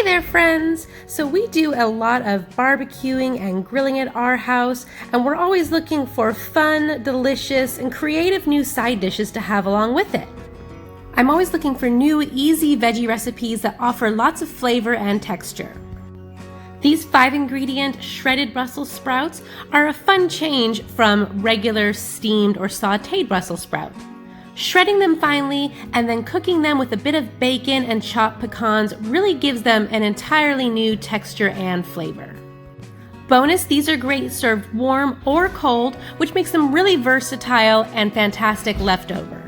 Hey there, friends! So we do a lot of barbecuing and grilling at our house, and we're always looking for fun, delicious, and creative new side dishes to have along with it. I'm always looking for new, easy veggie recipes that offer lots of flavor and texture. These 5-ingredient shredded Brussels sprouts are a fun change from regular steamed or sautéed Brussels sprout. Shredding them finely and then cooking them with a bit of bacon and chopped pecans really gives them an entirely new texture and flavor. Bonus, these are great served warm or cold, which makes them really versatile and fantastic leftover.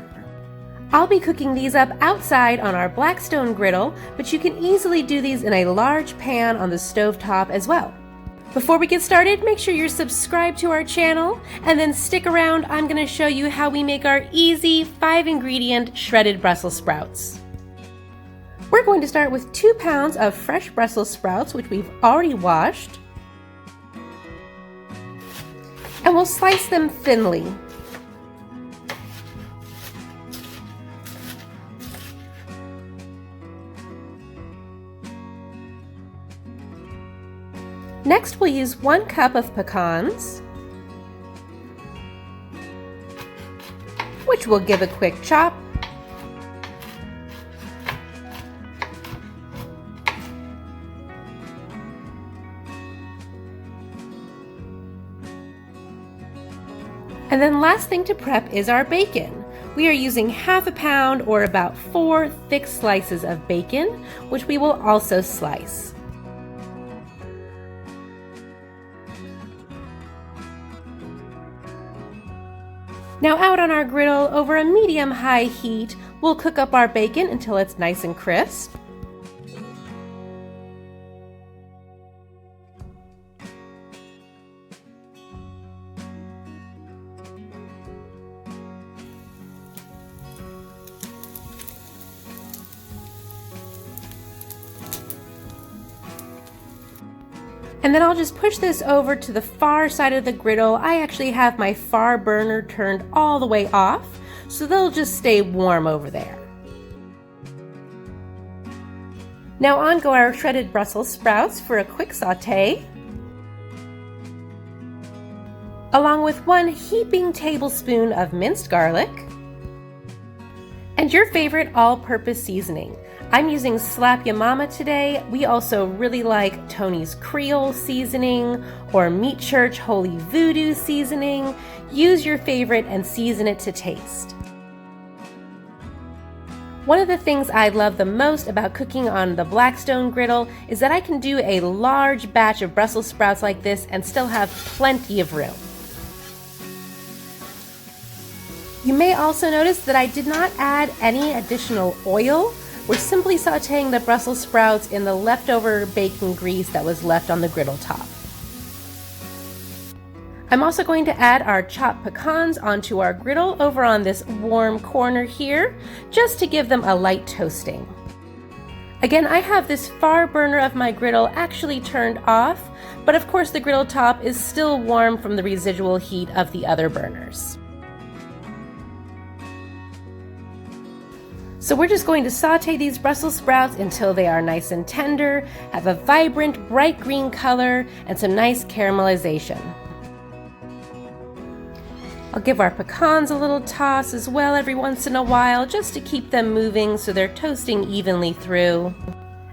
I'll be cooking these up outside on our Blackstone Griddle, but you can easily do these in a large pan on the stovetop as well. Before we get started, make sure you're subscribed to our channel, and then stick around. I'm going to show you how we make our easy 5-ingredient shredded Brussels sprouts. We're going to start with 2 pounds of fresh Brussels sprouts, which we've already washed, and we'll slice them thinly. Next, we'll use 1 cup of pecans, which we'll give a quick chop. And then last thing to prep is our bacon. We are using half a pound or about 4 thick slices of bacon, which we will also slice. Now out on our griddle, over a medium-high heat, we'll cook up our bacon until it's nice and crisp. And then I'll just push this over to the far side of the griddle. I actually have my far burner turned all the way off, so they'll just stay warm over there. Now on go our shredded Brussels sprouts for a quick sauté, along with 1 heaping tablespoon of minced garlic, and your favorite all-purpose seasoning. I'm using Slap Ya Mama today. We also really like Tony's Creole seasoning or Meat Church Holy Voodoo seasoning. Use your favorite and season it to taste. One of the things I love the most about cooking on the Blackstone Griddle is that I can do a large batch of Brussels sprouts like this and still have plenty of room. You may also notice that I did not add any additional oil. We're simply sauteing the Brussels sprouts in the leftover bacon grease that was left on the griddle top. I'm also going to add our chopped pecans onto our griddle over on this warm corner here, just to give them a light toasting. Again, I have this far burner of my griddle actually turned off, but of course the griddle top is still warm from the residual heat of the other burners. So we're just going to saute these Brussels sprouts until they are nice and tender, have a vibrant, bright green color, and some nice caramelization. I'll give our pecans a little toss as well every once in a while, just to keep them moving so they're toasting evenly through.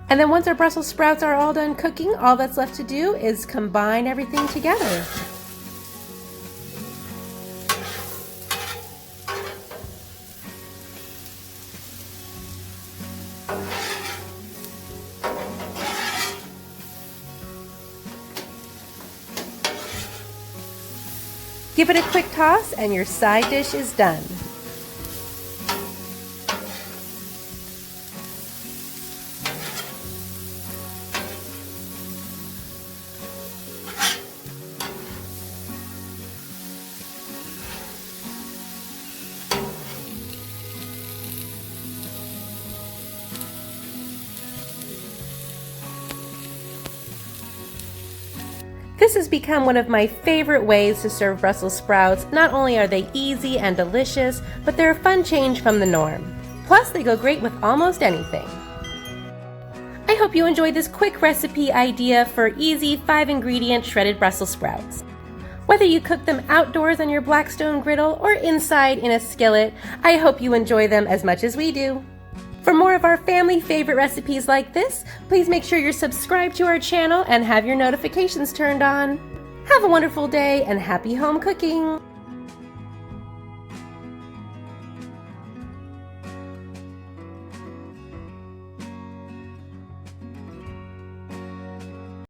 And then once our Brussels sprouts are all done cooking, all that's left to do is combine everything together. Give it a quick toss and your side dish is done. This has become one of my favorite ways to serve Brussels sprouts. Not only are they easy and delicious, but they're a fun change from the norm. Plus, they go great with almost anything. I hope you enjoyed this quick recipe idea for easy 5-ingredient shredded Brussels sprouts. Whether you cook them outdoors on your Blackstone Griddle or inside in a skillet, I hope you enjoy them as much as we do. For more of our family favorite recipes like this, please make sure you're subscribed to our channel and have your notifications turned on. Have a wonderful day and happy home cooking!